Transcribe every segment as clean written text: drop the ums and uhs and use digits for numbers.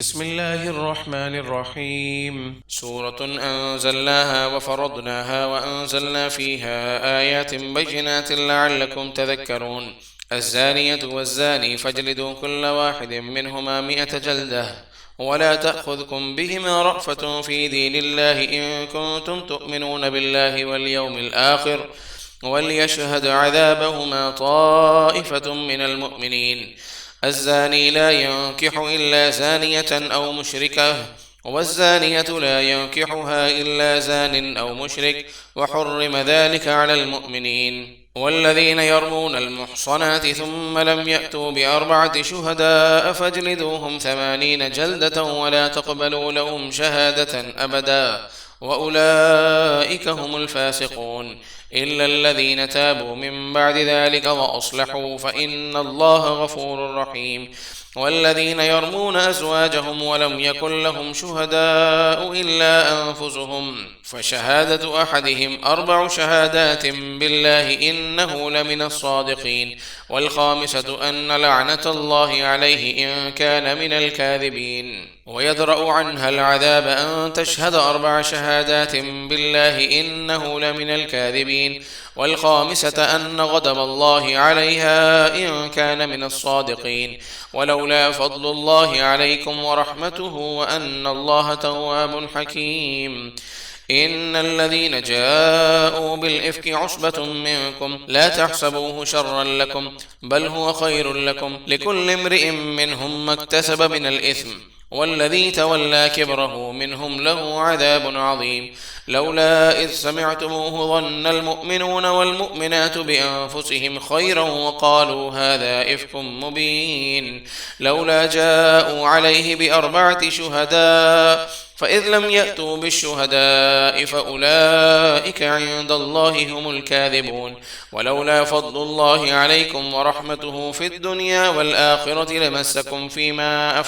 بسم الله الرحمن الرحيم. سورة أنزلناها وفرضناها وأنزلنا فيها آيات بينات لعلكم تذكرون. الزانية والزاني فاجلدوا كل واحد منهما 100 جلدة، ولا تأخذكم بهما رأفة في دين الله إن كنتم تؤمنون بالله واليوم الآخر، وليشهد عذابهما طائفة من المؤمنين. الزاني لا ينكح إلا زانية أو مشركة، والزانية لا ينكحها إلا زان أو مشرك، وحرم ذلك على المؤمنين. والذين يرمون المحصنات ثم لم يأتوا بأربعة شهداء فاجلدوهم 80 جلدة ولا تقبلوا لهم شهادة أبدا، وأولئك هم الفاسقون، إلا الذين تابوا من بعد ذلك وأصلحوا فإن الله غفور رحيم. والذين يرمون أزواجهم ولم يكن لهم شهداء إلا أنفسهم فشهادة أحدهم 4 شهادات بالله إنه لمن الصادقين، والخامسة أن لعنة الله عليه إن كان من الكاذبين. ويدرأ عنها العذاب أن تشهد 4 شهادات بالله إنه لمن الكاذبين، والخامسة أن غضب الله عليها إن كان من الصادقين. ولولا فضل الله عليكم ورحمته وأن الله تواب حكيم. إن الذين جاءوا بالإفك عصبة منكم لا تحسبوه شرا لكم، بل هو خير لكم، لكل امرئ منهم ما اكتسب من الإثم، والذي تولى كبره منهم له عذاب عظيم. لولا إذ سمعتموه ظن المؤمنون والمؤمنات بأنفسهم خيرا وقالوا هذا إفك مبين. لولا جاءوا عليه ب4 شهداء فإذ لم يأتوا بالشهداء فأولئك عند الله هم الكاذبون. ولولا فضل الله عليكم ورحمته في الدنيا والآخرة لمسكم فيما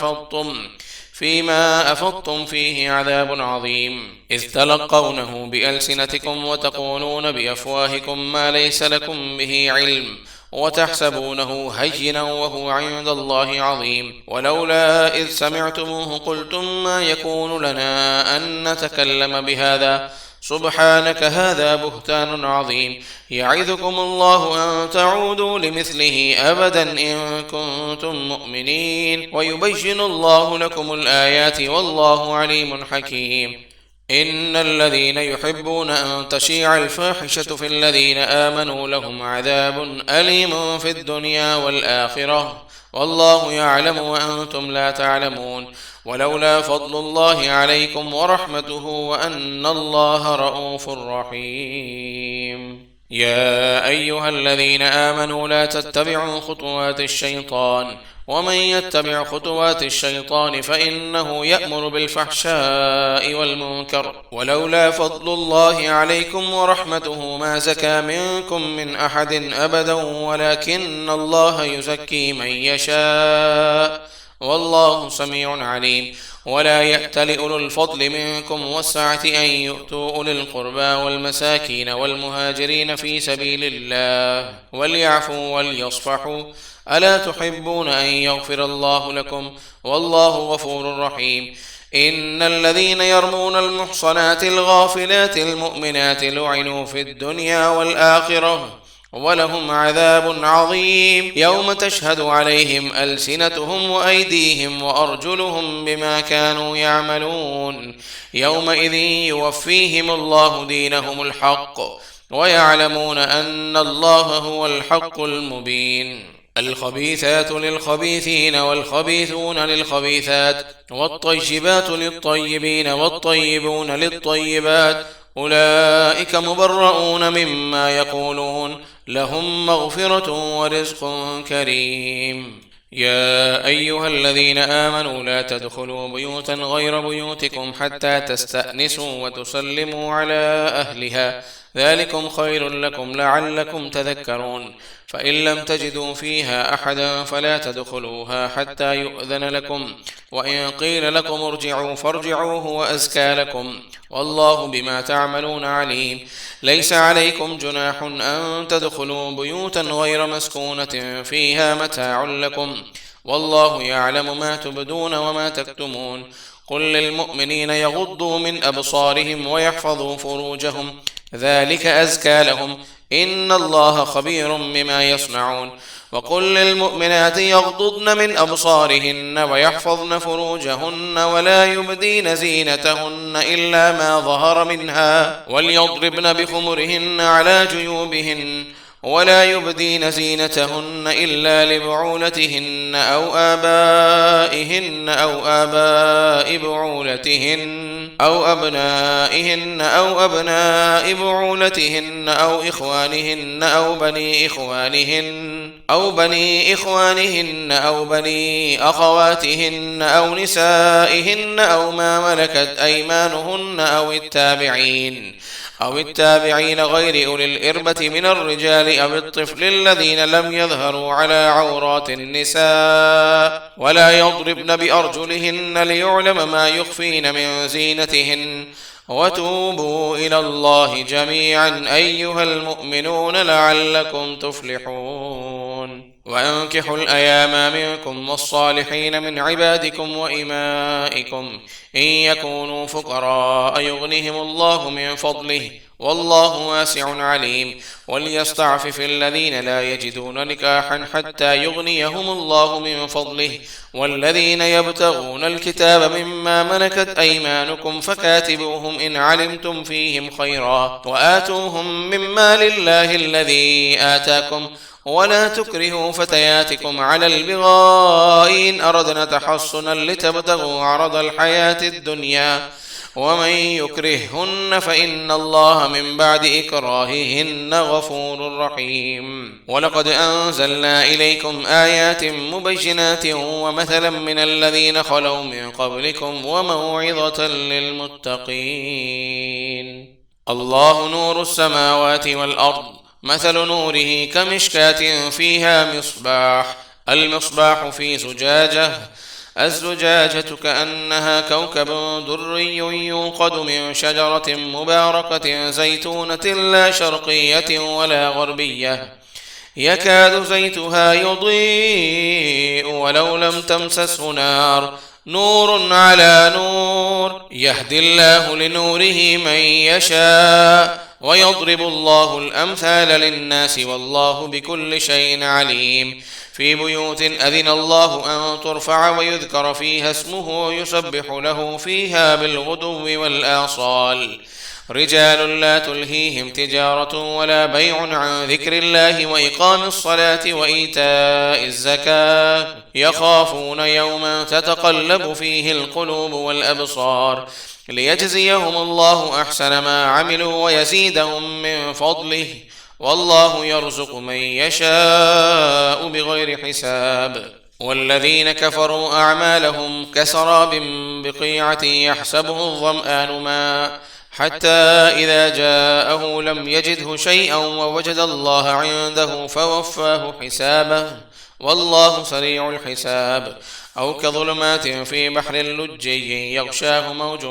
أفضتم فيه عذاب عظيم، إذ تلقونه بألسنتكم وتقولون بأفواهكم ما ليس لكم به علم، وتحسبونه هينا وهو عند الله عظيم. ولولا إذ سمعتموه قلتم ما يكون لنا أن نتكلم بهذا، سبحانك هذا بهتان عظيم. يعظكم الله أن تعودوا لمثله أبدا إن كنتم مؤمنين، ويبين الله لكم الآيات والله عليم حكيم. إن الذين يحبون أن تشيع الفاحشة في الذين آمنوا لهم عذاب أليم في الدنيا والآخرة، والله يعلم وأنتم لا تعلمون. ولولا فضل الله عليكم ورحمته وأن الله رءوف رحيم. يا أيها الذين آمنوا لا تتبعوا خطوات الشيطان، ومن يتبع خطوات الشيطان فإنه يأمر بالفحشاء والمنكر. ولولا فضل الله عليكم ورحمته ما زكى منكم من أحد أبدا ولكن الله يزكي من يشاء، والله سميع عليم. ولا يأتل أولو الفضل منكم والسعة أن يؤتوا أولي القربى والمساكين والمهاجرين في سبيل الله وليعفوا وليصفحوا، ألا تحبون أن يغفر الله لكم، والله غفور رحيم. إن الذين يرمون المحصنات الغافلات المؤمنات لعنوا في الدنيا والآخرة ولهم عذاب عظيم، يوم تشهد عليهم ألسنتهم وأيديهم وأرجلهم بما كانوا يعملون، يومئذ يوفيهم الله دينهم الحق ويعلمون أن الله هو الحق المبين. الخبيثات للخبيثين والخبيثون للخبيثات، والطيبات للطيبين والطيبون للطيبات، أولئك مبرؤون مما يقولون، لهم مغفرة ورزق كريم. يا أيها الذين آمنوا لا تدخلوا بيوتا غير بيوتكم حتى تستأنسوا وتسلموا على أهلها، ذلكم خير لكم لعلكم تذكرون. فإن لم تجدوا فيها أحدا فلا تدخلوها حتى يؤذن لكم، وإن قيل لكم ارجعوا فارجعوا هو أزكى لكم، والله بما تعملون عليم. ليس عليكم جناح أن تدخلوا بيوتا غير مسكونة فيها متاع لكم، والله يعلم ما تبدون وما تكتمون. قل للمؤمنين يغضوا من أبصارهم ويحفظوا فروجهم ذلك أزكى لهم إن الله خبير بما يصنعون. وقل للمؤمنات يغضضن من أبصارهن ويحفظن فروجهن ولا يبدين زينتهن إلا ما ظهر منها وليضربن بخمرهن على جيوبهن ولا يبدين زينتهن إلا لبعولتهن أو آبائهن أو آباء بعولتهن أو أبنائهن أو أبناء بعولتهن أو إخوانهن أو بني إخوانهن أو بني أخواتهن أو نسائهن أو ما ملكت أيمانهن أو التابعين غير أولي الإربة من الرجال أو الطفل الذين لم يظهروا على عورات النساء ولا يضربن بأرجلهن ليعلم ما يخفين من زينتهن. وتوبوا إلى الله جميعا أيها المؤمنون لعلكم تفلحون. وأنكحوا الأيام منكم والصالحين من عبادكم وإمائكم إن يكونوا فقراء يغنهم الله من فضله والله واسع عليم. وليستعفف الذين لا يجدون نكاحا حتى يغنيهم الله من فضله والذين يبتغون الكتاب مما ملكت أيمانكم فكاتبوهم إن علمتم فيهم خيرا وآتوهم مما لله الذي آتاكم ولا تكرهوا فتياتكم على البغاء إن أردنا تحصنا لتبتغوا عرض الحياة الدنيا ومن يكرههن فإن الله من بعد إكراههن غفور رحيم. ولقد أنزلنا إليكم آيات مبينات ومثلا من الذين خلوا من قبلكم وموعظة للمتقين. الله نور السماوات والأرض مثل نوره كمشكاة فيها مصباح المصباح في زجاجة الزجاجة كأنها كوكب دري يوقد من شجرة مباركة زيتونة لا شرقية ولا غربية يكاد زيتها يضيء ولو لم تمسسه نار نور على نور يهدي الله لنوره من يشاء ويضرب الله الأمثال للناس والله بكل شيء عليم. في بيوت أذن الله أن ترفع ويذكر فيها اسمه يسبح له فيها بالغدو والآصال رجال لا تلهيهم تجارة ولا بيع عن ذكر الله وإقام الصلاة وإيتاء الزكاة يخافون يوما تتقلب فيه القلوب والأبصار ليجزيهم الله أحسن ما عملوا ويزيدهم من فضله والله يرزق من يشاء بغير حساب. والذين كفروا أعمالهم كسراب بقيعة يحسبه الظمآن ماء حتى إذا جاءه لم يجده شيئا ووجد الله عنده فوفاه حسابه والله سريع الحساب. أو كظلمات في بحر لجي يغشاه موج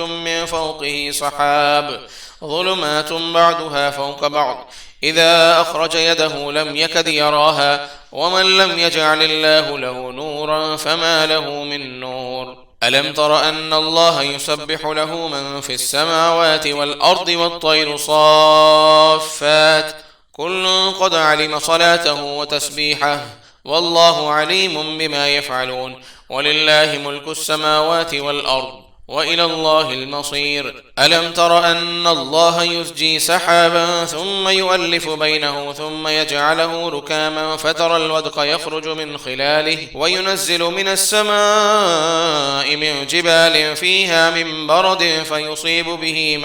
من فوقه سحاب ظلمات بعضها فوق بعض إذا أخرج يده لم يكد يراها ومن لم يجعل الله له نورا فما له من نور. ألم تر أن الله يسبح له من في السماوات والأرض والطير صافات كل قد علم صلاته وتسبيحه والله عليم بما يفعلون. ولله ملك السماوات والأرض وإلى الله المصير. ألم تر أن الله يزجي سحابا ثم يؤلف بينه ثم يجعله ركاما فترى الودق يخرج من خلاله وينزل من السماء من جبال فيها من برد فيصيب به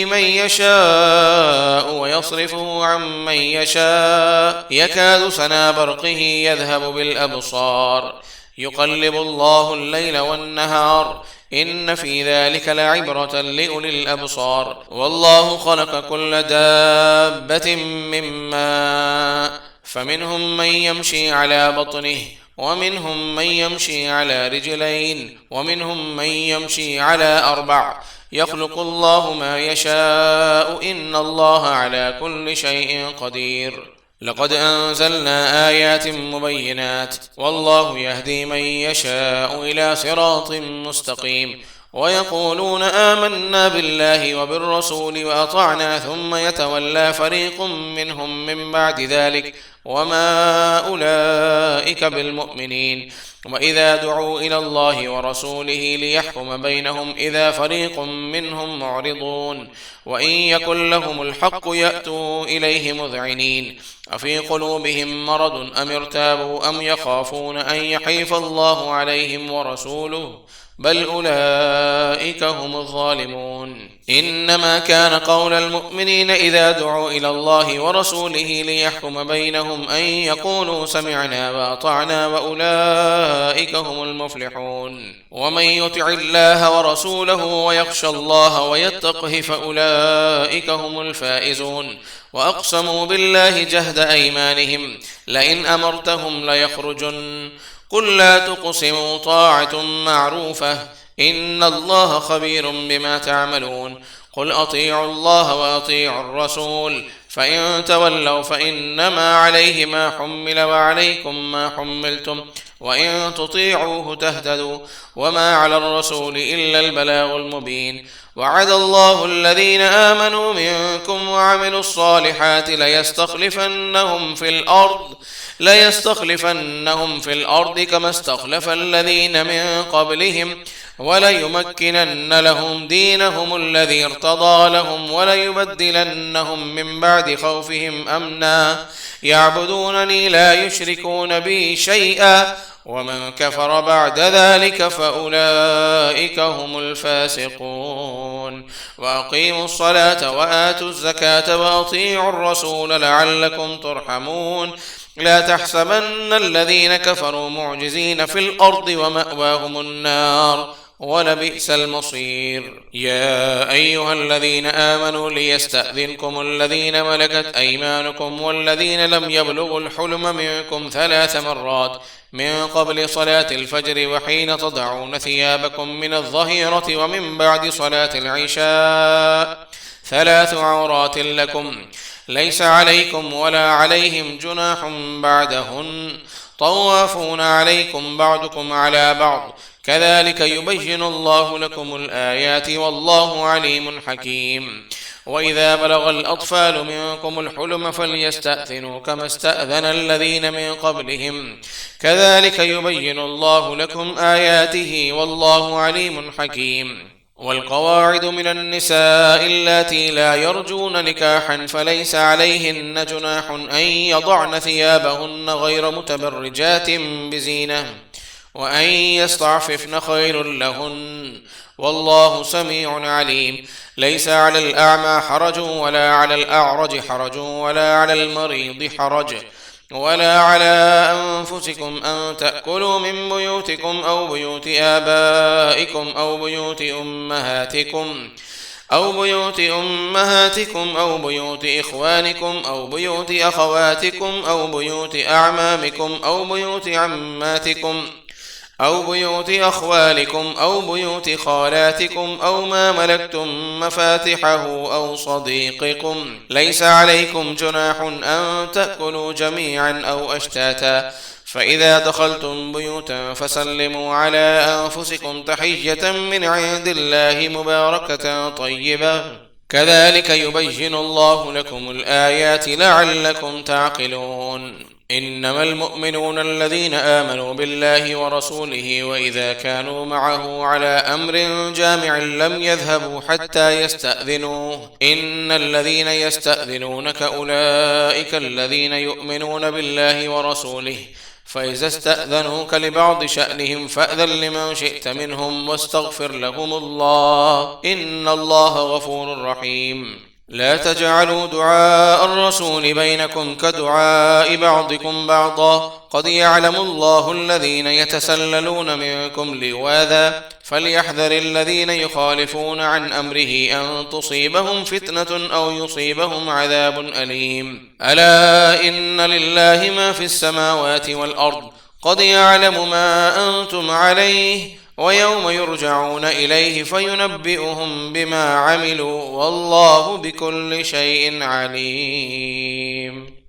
من يشاء ويصرفه عن من يشاء يكاد سنا برقه يذهب بالأبصار يقلب الله الليل والنهار إن في ذلك لعبرة لأولي الأبصار. والله خلق كل دابة من ماء فمنهم من يمشي على بطنه ومنهم من يمشي على رجلين ومنهم من يمشي على أربع يخلق الله ما يشاء إن الله على كل شيء قدير. لقد أنزلنا آيات مبينات والله يهدي من يشاء إلى صراط مستقيم. ويقولون آمنا بالله وبالرسول وأطعنا ثم يتولى فريق منهم من بعد ذلك وما أولئك بالمؤمنين. وإذا دعوا إلى الله ورسوله ليحكم بينهم إذا فريق منهم معرضون وإن يكن لهم الحق يأتوا إليه مذعنين أفي قلوبهم مرض أم ارتابوا أم يخافون أن يحيف الله عليهم ورسوله بل أولئك هم الظالمون. إنما كان قول المؤمنين إذا دعوا إلى الله ورسوله ليحكم بينهم أن يقولوا سمعنا وأطعنا وأولئك هم المفلحون. ومن يطع الله ورسوله ويخشى الله ويتقه فأولئك هم الفائزون. وأقسموا بالله جهد أيمانهم لئن أمرتهم ليخرجن قل لا تقسموا طاعة معروفة إن الله خبير بما تعملون. قل أطيعوا الله وأطيعوا الرسول فإن تولوا فإنما عليه ما حمل وعليكم ما حملتم وإن تطيعوه تهتدوا وما على الرسول إلا البلاغ المبين. وعد الله الذين آمنوا منكم وعملوا الصالحات ليستخلفنهم في الأرض كما استخلف الذين من قبلهم وليمكنن لهم دينهم الذي ارتضى لهم وليبدلنهم من بعد خوفهم أمنا يعبدونني لا يشركون بي شيئا ومن كفر بعد ذلك فأولئك هم الفاسقون. وأقيموا الصلاة وآتوا الزكاة وأطيعوا الرسول لعلكم ترحمون. لا تحسبن الذين كفروا معجزين في الأرض ومأواهم النار ولبئس المصير. يا أيها الذين آمنوا ليستأذنكم الذين ملكت أيمانكم والذين لم يبلغوا الحلم منكم 3 مرات من قبل صلاة الفجر وحين تضعون ثيابكم من الظهيرة ومن بعد صلاة العشاء 3 عورات لكم ليس عليكم ولا عليهم جناح بعدهن طوافون عليكم بعضكم على بعض كذلك يبين الله لكم الآيات والله عليم حكيم. وإذا بلغ الأطفال منكم الحلم فليستأذنوا كما استأذن الذين من قبلهم كذلك يبين الله لكم آياته والله عليم حكيم. والقواعد من النساء اللاتي لا يرجون نكاحا فليس عليهن جناح أن يضعن ثيابهن غير متبرجات بزينة وأن يستعففن خير لهن والله سميع عليم. ليس على الأعمى حرج ولا على الأعرج حرج ولا على المريض حرج ولا على أنفسكم أن تأكلوا من بيوتكم أو بيوت آبائكم أو بيوت أمهاتكم أو بيوت إخوانكم أو بيوت أخواتكم أو بيوت أعمامكم أو بيوت عماتكم أو بيوت أخوالكم أو بيوت خالاتكم أو ما ملكتم مفاتحه أو صديقكم. ليس عليكم جناح أن تأكلوا جميعا أو أشتاتا فإذا دخلتم بيوتا فسلموا على أنفسكم تحية من عند الله مباركة طيبة كذلك يبين الله لكم الآيات لعلكم تعقلون. إنما المؤمنون الذين آمنوا بالله ورسوله وإذا كانوا معه على أمر جامع لم يذهبوا حتى يستأذنوه إن الذين يستأذنونك أولئك الذين يؤمنون بالله ورسوله فإذا استأذنوك لبعض شأنهم فأذن لمن شئت منهم واستغفر لهم الله إن الله غفور رحيم. لا تجعلوا دعاء الرسول بينكم كدعاء بعضكم بعضا قد يعلم الله الذين يتسللون منكم لواذا فليحذر الذين يخالفون عن أمره أن تصيبهم فتنة أو يصيبهم عذاب أليم. ألا إن لله ما في السماوات والأرض قد يعلم ما أنتم عليه ويوم يرجعون إليه فينبئهم بما عملوا والله بكل شيء عليم.